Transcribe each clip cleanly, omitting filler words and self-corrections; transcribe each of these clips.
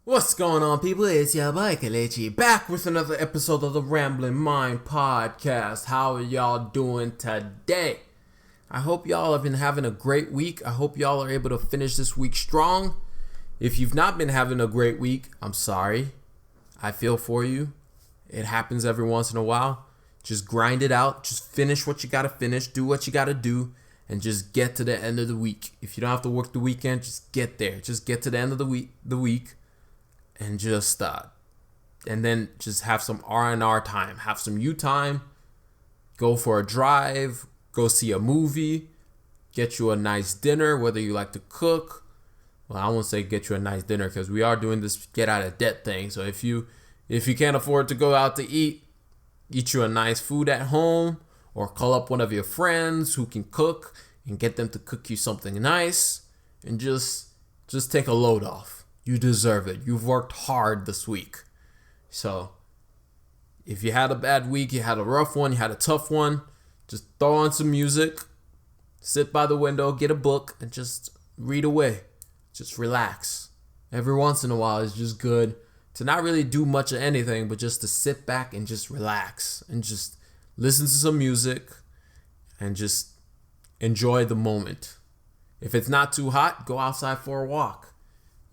What's going on, people? It's your boy Kelechi, back with another episode of the Rambling Mind Podcast. How are y'all doing today? I hope y'all have been having a great week. I hope y'all are able to finish this week strong. If you've not been having a great week, I'm sorry. I feel for you. It happens every once in a while. Just grind it out. Just finish what you gotta finish. Do what you gotta do. And just get to the end of the week. If you don't have to work the weekend, just get there. Just get to the end of the week. And just and then just have some R&R time. Have some you time. Go for a drive. Go see a movie. Get you a nice dinner, whether you like to cook. Well, I won't say get you a nice dinner because we are doing this get out of debt thing. So if you can't afford to go out to eat you a nice food at home, or call up one of your friends who can cook and get them to cook you something nice, and just take a load off. You deserve it. You've worked hard this week. So if you had a bad week, you had a rough one, you had a tough one, just throw on some music, sit by the window, get a book, and just read away. Just relax. Every once in a while is just good to not really do much of anything, but just to sit back and just relax and just listen to some music and just enjoy the moment. If it's not too hot, go outside for a walk.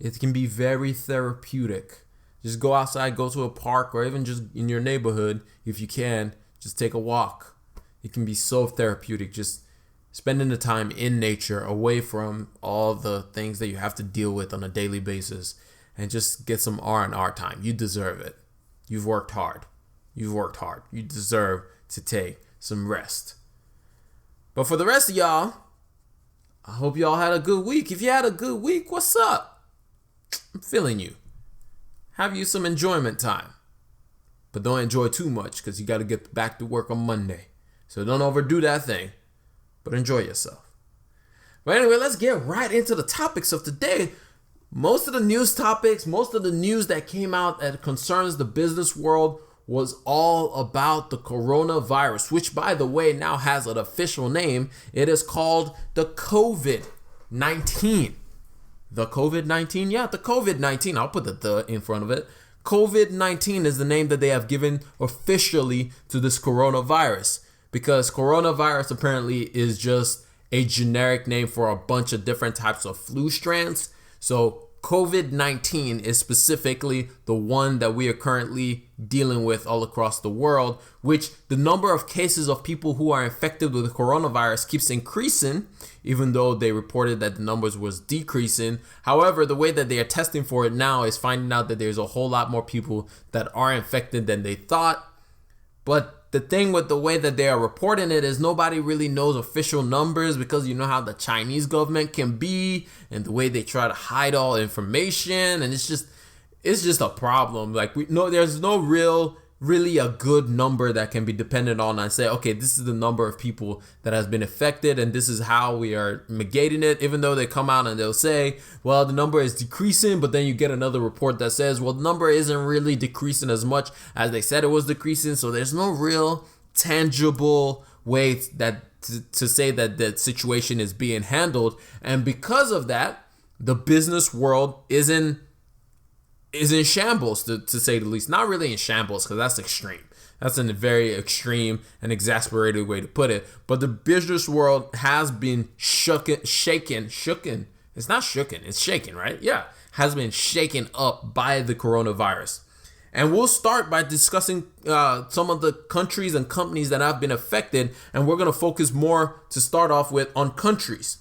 It can be very therapeutic. Just go outside, go to a park, or even just in your neighborhood, if you can, just take a walk. It can be so therapeutic, just spending the time in nature, away from all the things that you have to deal with on a daily basis, and just get some R&R time. You deserve it. You've worked hard. You deserve to take some rest. But for the rest of y'all, I hope y'all had a good week. If you had a good week, what's up? I'm feeling you. Have you some enjoyment time. But don't enjoy too much because you got to get back to work on Monday. So don't overdo that thing. But enjoy yourself. But anyway, let's get right into the topics of today. Most of the news topics, most of the news that came out that concerns the business world was all about the coronavirus, which, by the way, now has an official name. It is called the COVID-19. The COVID-19? Yeah, the COVID-19. I'll put the in front of it. COVID-19 is the name that they have given officially to this coronavirus, because coronavirus apparently is just a generic name for a bunch of different types of flu strands. So COVID-19 is specifically the one that we are currently dealing with all across the world, which the number of cases of people who are infected with the coronavirus keeps increasing, even though they reported that the numbers was decreasing. However, the way that they are testing for it now is finding out that there's a whole lot more people that are infected than they thought. But the thing with the way that they are reporting it is nobody really knows official numbers, because you know how the Chinese government can be and the way they try to hide all information, and it's just a problem. Like, there's no really a good number that can be dependent on and say, okay, this is the number of people that has been affected and this is how we are negating it. Even though they come out and they'll say, well, the number is decreasing, but then you get another report that says, well, the number isn't really decreasing as much as they said it was decreasing. So there's no real tangible way to say that the situation is being handled. And because of that, the business world is in shambles, to say the least. Not really in shambles, because that's extreme. That's a very extreme and exasperated way to put it. But the business world has been shaken. It's not shooken, it's shaken, right? Yeah, has been shaken up by the coronavirus. And we'll start by discussing some of the countries and companies that have been affected. And we're going to focus more, to start off with, on countries.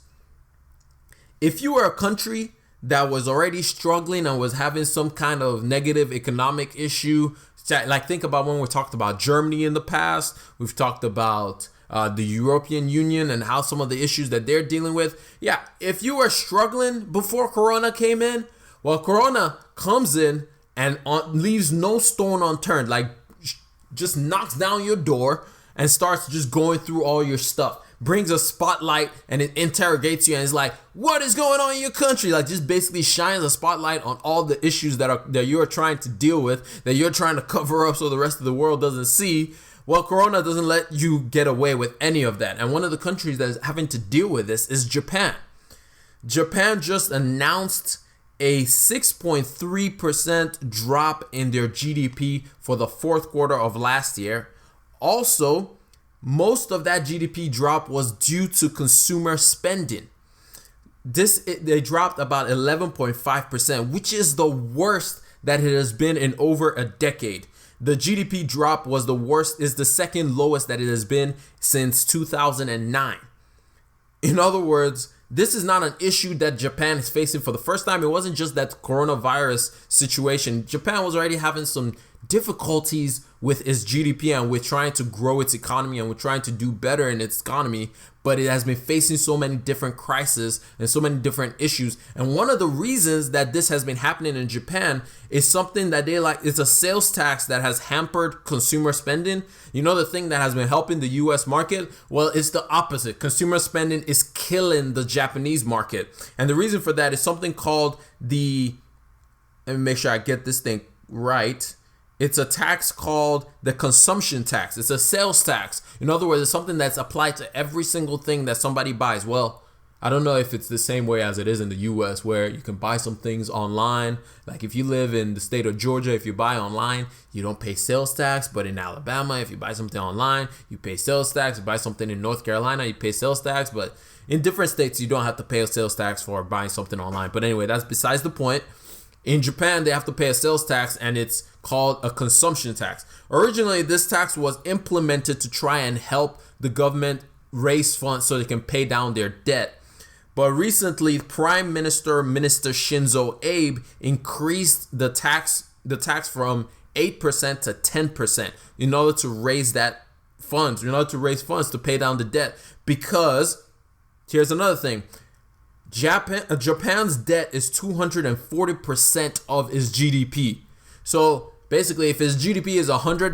If you were a country that was already struggling and was having some kind of negative economic issue, like think about when we talked about Germany in the past, we've talked about the European Union and how some of the issues that they're dealing with. Yeah, if you were struggling before Corona came in, well, Corona comes in and leaves no stone unturned, like just knocks down your door and starts just going through all your stuff. Brings a spotlight and it interrogates you and is like, what is going on in your country? Like, just basically shines a spotlight on all the issues that you're trying to deal with, that you're trying to cover up so the rest of the world doesn't see. Well, Corona doesn't let you get away with any of that. And one of the countries that is having to deal with this is Japan. Japan just announced a 6.3% drop in their GDP for the fourth quarter of last year. Also, most of that GDP drop was due to consumer spending. They dropped about 11.5%, which is the worst that it has been in over a decade. The GDP drop was the worst, is the second lowest that it has been since 2009. In other words, this is not an issue that Japan is facing for the first time. It wasn't just that coronavirus situation. Japan was already having some difficulties with its GDP and with trying to grow its economy and with trying to do better in its economy, but it has been facing so many different crises and so many different issues. And one of the reasons that this has been happening in Japan is something that they like. It's a sales tax that has hampered consumer spending. You know, the thing that has been helping the US market? Well, it's the opposite. Consumer spending is killing the Japanese market. And the reason for that is something called let me make sure I get this thing right. It's a tax called the consumption tax. It's a sales tax. In other words, it's something that's applied to every single thing that somebody buys. Well, I don't know if it's the same way as it is in the US, where you can buy some things online. Like if you live in the state of Georgia, if you buy online, you don't pay sales tax. But in Alabama, if you buy something online, you pay sales tax. You buy something in North Carolina, you pay sales tax. But in different states, you don't have to pay a sales tax for buying something online. But anyway, that's besides the point. In Japan, they have to pay a sales tax, and it's called a consumption tax. Originally, this tax was implemented to try and help the government raise funds so they can pay down their debt. But recently, Prime Minister Shinzo Abe increased the tax from 8% to 10% in order to raise funds to pay down the debt. Because here's another thing. Japan's debt is 240% of its GDP. So basically, if its GDP is $100,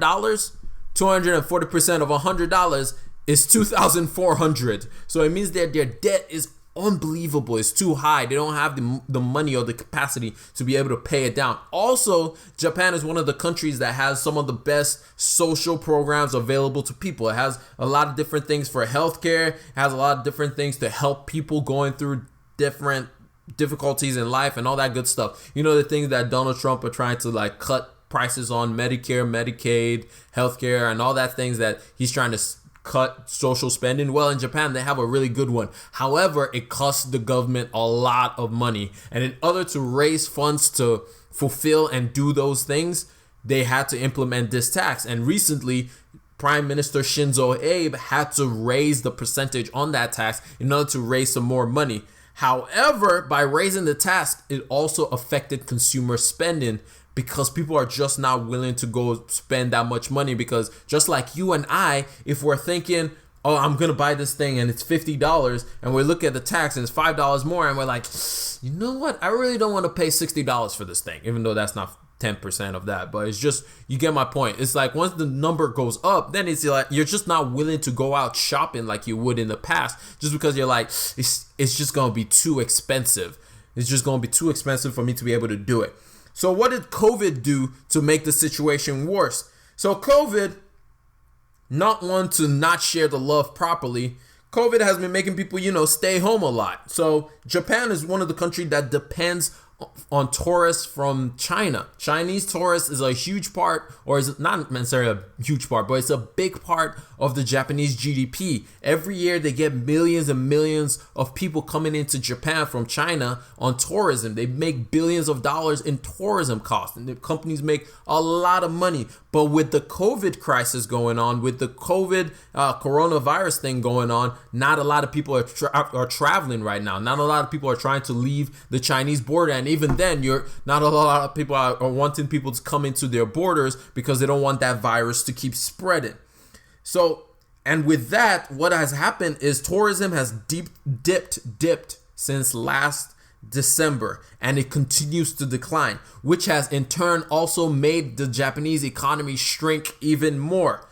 240% of $100 is $2,400. So it means that their debt is unbelievable. It's too high. They don't have the money or the capacity to be able to pay it down. Also, Japan is one of the countries that has some of the best social programs available to people. It has a lot of different things for healthcare. It has a lot of different things to help people going through different difficulties in life and all that good stuff. You know, the things that Donald Trump are trying to like cut prices on Medicare, Medicaid, healthcare, and all that things that he's trying to cut social spending. Well, in Japan, they have a really good one. However, it costs the government a lot of money. And in order to raise funds to fulfill and do those things, they had to implement this tax. And recently, Prime Minister Shinzo Abe had to raise the percentage on that tax in order to raise some more money. However, by raising the tax, it also affected consumer spending because people are just not willing to go spend that much money. Because just like you and I, if we're thinking, oh, I'm going to buy this thing and it's $50 and we look at the tax and it's $5 more and we're like, you know what? I really don't want to pay $60 for this thing, even though that's not 10% of that. But it's just, you get my point. It's like once the number goes up, then it's like you're just not willing to go out shopping like you would in the past, just because you're like, it's just going to be too expensive. It's just going to be too expensive for me to be able to do it. So what did COVID do to make the situation worse? So COVID, not one to not share the love properly, COVID has been making people, stay home a lot. So Japan is one of the countries that depends on tourists from China. Chinese tourists is a huge part, or is not necessarily a huge part, but it's a big part of the Japanese GDP. Every year they get millions and millions of people coming into Japan from China on tourism. They make billions of dollars in tourism costs, and the companies make a lot of money. But with the COVID crisis going on, with the COVID coronavirus thing going on, not a lot of people are traveling right now. Not a lot of people are trying to leave the Chinese border, and even then, not a lot of people are wanting people to come into their borders because they don't want that virus to keep spreading. So, and with that, what has happened is tourism has dipped since last December, and it continues to decline, which has in turn also made the Japanese economy shrink even more.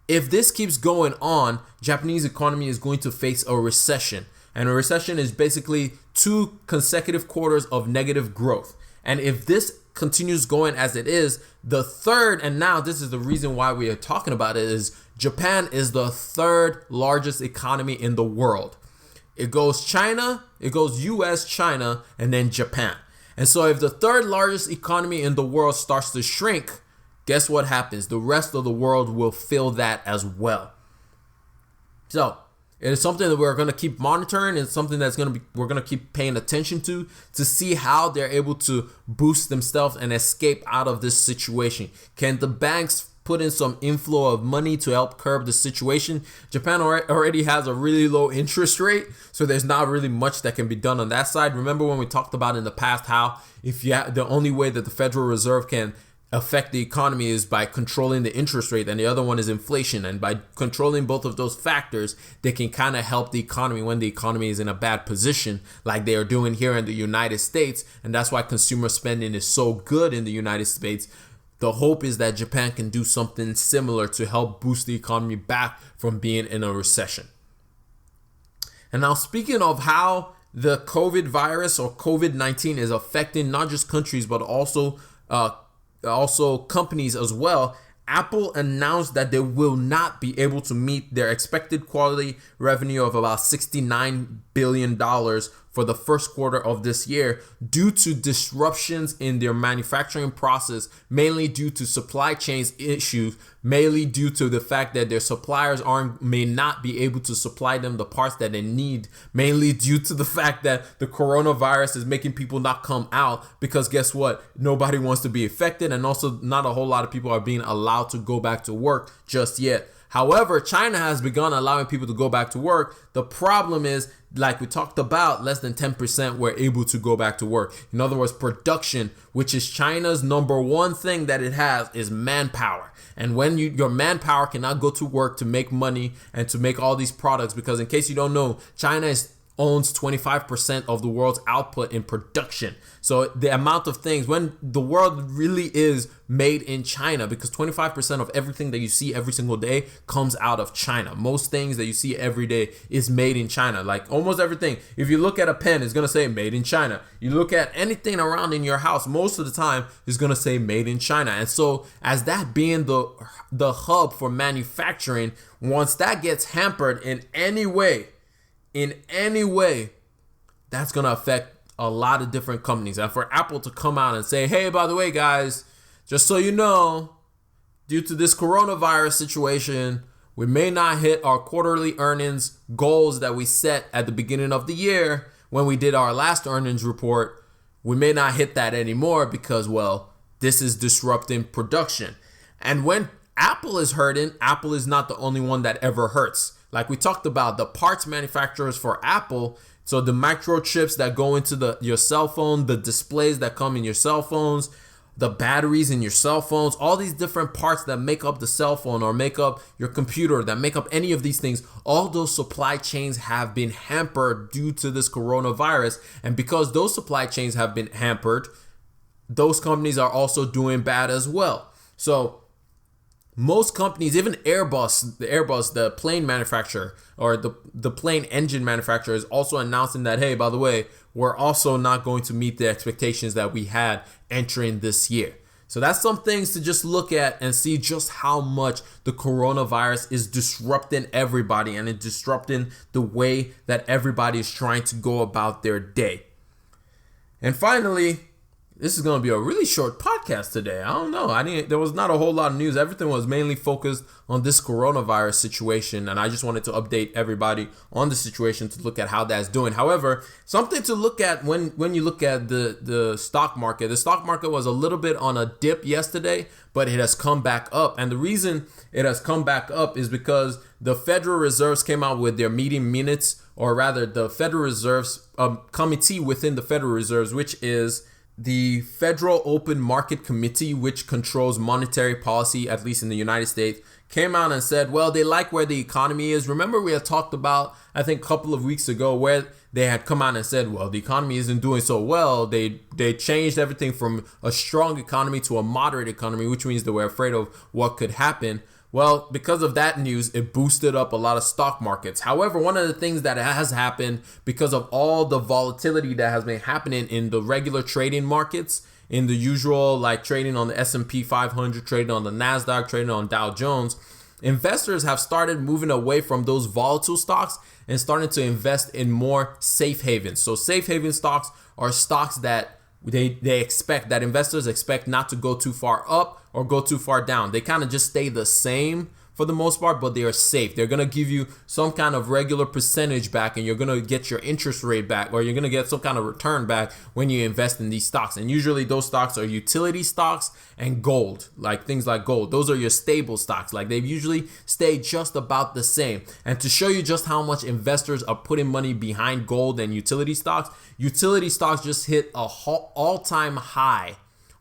If this keeps going on, Japanese economy is going to face a recession. And a recession is basically 2 consecutive quarters of negative growth. And if this continues going as it is, the third, and now this is the reason why we are talking about it, is Japan is the 3rd largest economy in the world. It goes China, it goes US, China, and then Japan. And so if the third largest economy in the world starts to shrink, guess what happens? The rest of the world will feel that as well. So it is something that we're going to keep monitoring. It's something that's we're going to keep paying attention to see how they're able to boost themselves and escape out of this situation. Can the banks put in some inflow of money to help curb the situation? Japan already has a really low interest rate, so there's not really much that can be done on that side. Remember when we talked about in the past how the only way that the Federal Reserve can affect the economy is by controlling the interest rate, and the other one is inflation. And by controlling both of those factors, they can kind of help the economy when the economy is in a bad position, like they are doing here in the United States. And that's why consumer spending is so good in the United States. The hope is that Japan can do something similar to help boost the economy back from being in a recession. And now, speaking of how the COVID virus or COVID-19 is affecting not just countries, but also companies as well, Apple announced that they will not be able to meet their expected quarterly revenue of about $69 billion for the first quarter of this year due to disruptions in their manufacturing process, mainly due to supply chain issues, mainly due to the fact that their suppliers may not be able to supply them the parts that they need, mainly due to the fact that the coronavirus is making people not come out because guess what? Nobody wants to be affected, and also not a whole lot of people are being allowed to go back to work just yet. However, China has begun allowing people to go back to work. The problem is, like we talked about, less than 10% were able to go back to work. In other words, production, which is China's number one thing that it has, is manpower. And when your manpower cannot go to work to make money and to make all these products, because in case you don't know, China owns 25% of the world's output in production. So the amount of things, when the world really is made in China, because 25% of everything that you see every single day comes out of China. Most things that you see every day is made in China. Like almost everything. If you look at a pen, it's going to say made in China. You look at anything around in your house, most of the time it's going to say made in China. And so as that being the hub for manufacturing, once that gets hampered in any way, that's going to affect a lot of different companies. And for Apple to come out and say, hey, by the way, guys, just so you know, due to this coronavirus situation, we may not hit our quarterly earnings goals that we set at the beginning of the year when we did our last earnings report. We may not hit that anymore because, well, this is disrupting production. And when Apple is hurting, Apple is not the only one that ever hurts. Like we talked about, the parts manufacturers for Apple, so the microchips that go into your cell phone, the displays that come in your cell phones, the batteries in your cell phones, all these different parts that make up the cell phone or make up your computer, that make up any of these things, all those supply chains have been hampered due to this coronavirus. And because those supply chains have been hampered, those companies are also doing bad as well. So most companies, even Airbus, the plane manufacturer or the plane engine manufacturer, is also announcing that, hey, by the way, we're also not going to meet the expectations that we had entering this year. So that's some things to just look at and see just how much the coronavirus is disrupting everybody and it's disrupting the way that everybody is trying to go about their day. And finally, this is going to be a really short podcast today. I don't know. There was not a whole lot of news. Everything was mainly focused on this coronavirus situation. And I just wanted to update everybody on the situation to look at how that's doing. However, something to look at when you look at the stock market. The stock market was a little bit on a dip yesterday, but it has come back up. And the reason it has come back up is because the Federal Reserves came out with their meeting minutes, or rather the Federal Reserve's committee within the Federal Reserves, which is the Federal Open Market Committee, which controls monetary policy, at least in the United States, came out and said, well, they like where the economy is. Remember, we had talked about, I think, a couple of weeks ago where they had come out and said, well, the economy isn't doing so well. They changed everything from a strong economy to a moderate economy, which means they were afraid of what could happen. Well, because of that news, it boosted up a lot of stock markets. However, one of the things that has happened because of all the volatility that has been happening in the regular trading markets, in the usual, like trading on the S&P 500, trading on the NASDAQ, trading on Dow Jones, investors have started moving away from those volatile stocks and starting to invest in more safe havens. So safe haven stocks are stocks that they expect that investors expect not to go too far up or go too far down. They kind of just stay the same for the most part, but they are safe. They're going to give you some kind of regular percentage back, and you're going to get your interest rate back, or you're going to get some kind of return back when you invest in these stocks. And usually those stocks are utility stocks and gold, like things like gold. Those are your stable stocks. Like they usually stay just about the same. And to show you just how much investors are putting money behind gold and utility stocks just hit a all-time high.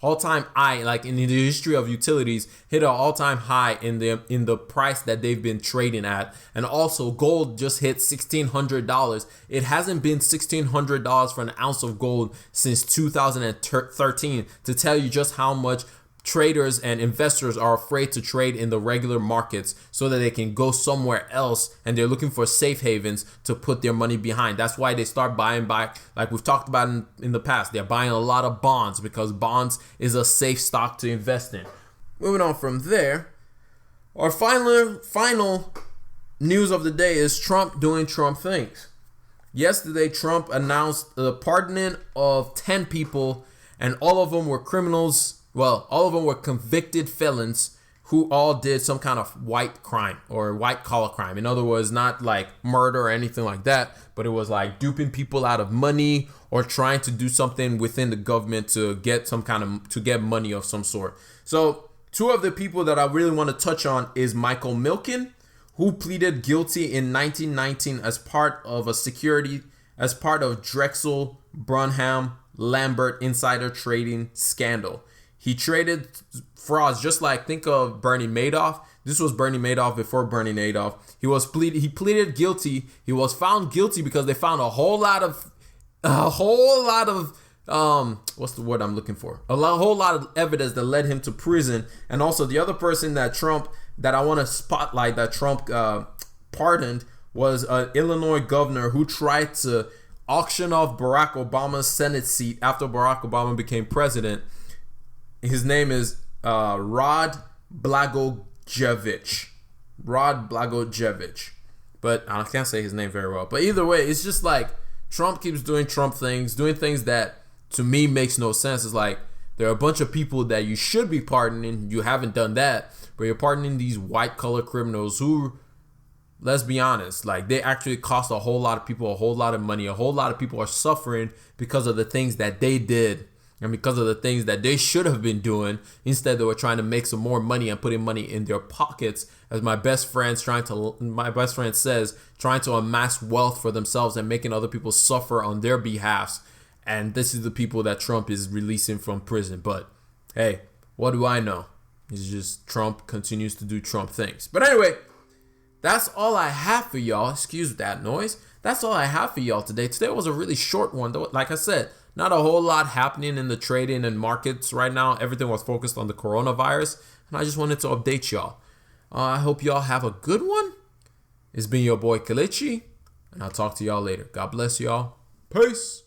Like in the history of utilities, hit an all-time high in the price that they've been trading at. And also gold just hit $1,600. It hasn't been $1,600 for an ounce of gold since 2013, to tell you just how much traders and investors are afraid to trade in the regular markets so that they can go somewhere else, and they're looking for safe havens to put their money behind. That's why they start buying back, like we've talked about in the past. They're buying a lot of bonds because bonds is a safe stock to invest in. Moving on from there, our final news of the day is Trump doing Trump things. Yesterday, Trump announced the pardoning of 10 people, and all of them were criminals. Well, all of them were convicted felons who all did some kind of white crime or white collar crime. In other words, not like murder or anything like that, but it was like duping people out of money or trying to do something within the government to get money of some sort. So 2 of the people that I really want to touch on is Michael Milken, who pleaded guilty in 1919 as part of Drexel Brunham Lambert insider trading scandal. He traded frauds, just like, think of Bernie Madoff. This was Bernie Madoff before Bernie Madoff. He pleaded guilty. He was found guilty because they found a whole lot of what's the word I'm looking for? Whole lot of evidence that led him to prison. And also the other person that I want to spotlight that Trump pardoned was an Illinois governor who tried to auction off Barack Obama's Senate seat after Barack Obama became president. His name is Rod Blagojevich. But I can't say his name very well. But either way, it's just like Trump keeps doing Trump things, doing things that to me makes no sense. It's like there are a bunch of people that you should be pardoning. You haven't done that, but you're pardoning these white collar criminals who, let's be honest, like they actually cost a whole lot of people a whole lot of money. A whole lot of people are suffering because of the things that they did. And because of the things that they should have been doing, instead they were trying to make some more money and putting money in their pockets, as my best friend says, trying to amass wealth for themselves and making other people suffer on their behalfs. And this is the people that Trump is releasing from prison. But hey, what do I know? It's just Trump continues to do Trump things. But anyway, that's all I have for y'all. Excuse that noise. That's all I have for y'all today. Today was a really short one, though. Like I said, not a whole lot happening in the trading and markets right now. Everything was focused on the coronavirus, and I just wanted to update y'all. I hope y'all have a good one. It's been your boy Kelechi, and I'll talk to y'all later. God bless y'all. Peace.